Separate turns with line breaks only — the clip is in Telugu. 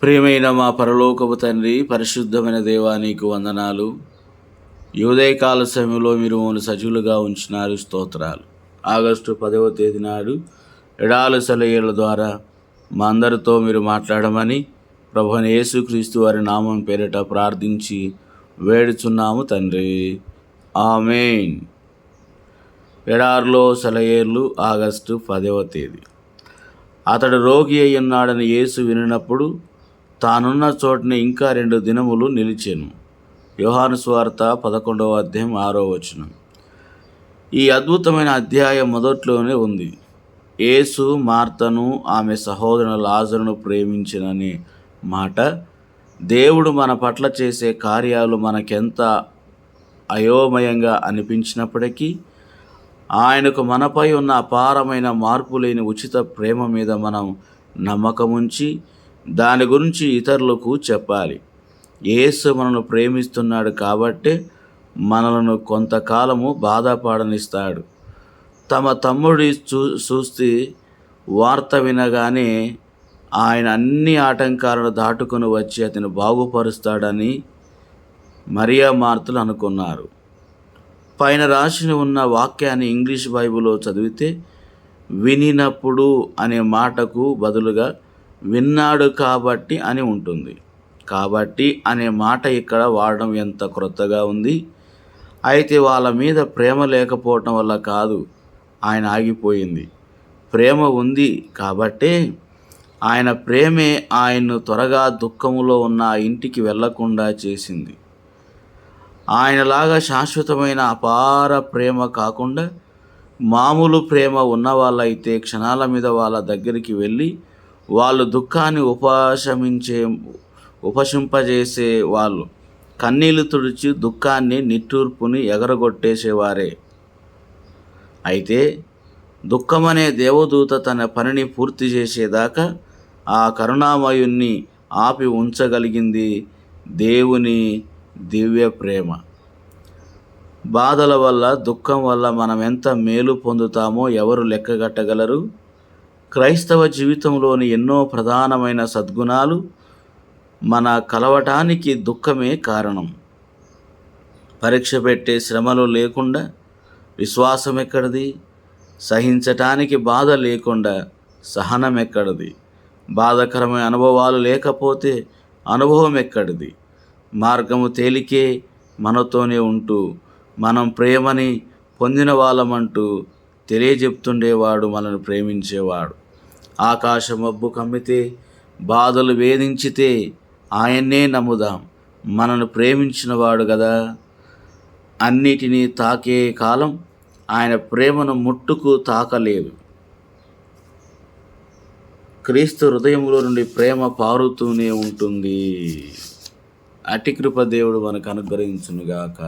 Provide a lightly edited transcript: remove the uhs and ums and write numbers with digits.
ప్రియమైన మా పరలోకపు తండ్రి, పరిశుద్ధమైన దేవా, నీకు వందనాలు. ఈ ఉదయకాల సమయంలో మీరు మమ్మల్ని సజీవులుగా ఉంచినారు, స్తోత్రాలు. ఆగస్టు 10వ తేదీ నాడు ఎడాలు సెలయేళ్ల ద్వారా మా అందరితో మీరు మాట్లాడమని ప్రభువైన యేసుక్రీస్తు వారి నామం పేరిట ప్రార్థించి వేడుచున్నాము తండ్రి, ఆమేన్. ఎడారిలో సెలయేర్లు, ఆగస్టు 10వ తేదీ. అతడు రోగి అయి ఉన్నాడని యేసు వినినప్పుడు తానున్న చోటని ఇంకా 2 దినములు నిలిచెను. యోహాను సువార్త 11వ అధ్యాయం 6వ వచనం. ఈ అద్భుతమైన అధ్యాయం మొదట్లోనే ఉంది. యేసు మార్తను, ఆమె సహోదరుని లాజరును ప్రేమించిననే మాట. దేవుడు మన పట్ల చేసే కార్యాలు మనకెంత అయోమయంగా అనిపించినప్పటికీ ఆయనకు మనపై ఉన్న అపారమైన మార్పులేని ఉచిత ప్రేమ మీద మనం నమ్మకముంచి దాని గురించి ఇతరులకు చెప్పాలి. యేసు మనల్ని ప్రేమిస్తున్నాడు కాబట్టే మనలను కొంతకాలము బాధపడనిస్తాడు. తమ తమ్ముడి చూస్తే వార్త వినగానే ఆయన అన్ని ఆటంకాలను దాటుకొని వచ్చి అతను బాగుపరుస్తాడని మరియా మార్తలు అనుకున్నారు. పైన రాసిన ఉన్న వాక్యాన్ని ఇంగ్లీష్ బైబిల్లో చదివితే వినినప్పుడు అనే మాటకు బదులుగా విన్నాడు కాబట్టి అని ఉంటుంది. కాబట్టి అనే మాట ఇక్కడ వాడడం ఎంత క్రొత్తగా ఉంది. అయితే వాళ్ళ మీద ప్రేమ లేకపోవటం వల్ల కాదు ఆయన ఆగిపోయింది. ప్రేమ ఉంది కాబట్టే ఆయన ప్రేమే ఆయన్ను త్వరగా దుఃఖములో ఉన్న ఆ ఇంటికి వెళ్లకుండా చేసింది. ఆయనలాగా శాశ్వతమైన అపార ప్రేమ కాకుండా మామూలు ప్రేమ ఉన్న వాళ్ళైతే క్షణాల మీద వాళ్ళ దగ్గరికి వెళ్ళి వాళ్ళు దుఃఖాన్ని ఉపశింపజేసే వాళ్ళు, కన్నీళ్లు తుడిచి దుఃఖాన్ని, నిట్టూర్పుని ఎగరగొట్టేసేవారే. అయితే దుఃఖమనే దేవదూత తన పనిని పూర్తి చేసేదాకా ఆ కరుణామయుణ్ణి ఆపి ఉంచగలిగింది దేవుని దివ్య ప్రేమ. బాధల వల్ల, దుఃఖం వల్ల మనం ఎంత మేలు పొందుతామో ఎవరు లెక్కగట్టగలరు? క్రైస్తవ జీవితంలోని ఎన్నో ప్రధానమైన సద్గుణాలు మన కలవటానికి దుఃఖమే కారణం. పరీక్ష పెట్టే శ్రమలు లేకుండా విశ్వాసం ఎక్కడిది? సహించటానికి బాధ లేకుండా సహనం ఎక్కడిది? బాధకరమైన అనుభవాలు లేకపోతే అనుభవం ఎక్కడిది? మార్గము తేలికే మనతోనే ఉంటూ మనం ప్రేమని పొందిన వాళ్ళమంటూ తెలియజెప్తుండేవాడు మనల్ని ప్రేమించేవాడు. ఆకాశం మబ్బు కమ్మితే, బాధలు వేధించితే ఆయన్నే నమ్ముదాం. మనను ప్రేమించినవాడు కదా. అన్నిటినీ తాకే కాలం ఆయన ప్రేమను ముట్టుకు తాకలేదు. క్రీస్తు హృదయంలో నుండి ప్రేమ పారుతూనే ఉంటుంది. అటి కృప దేవుడు మనకు అనుగ్రహించునుగాక.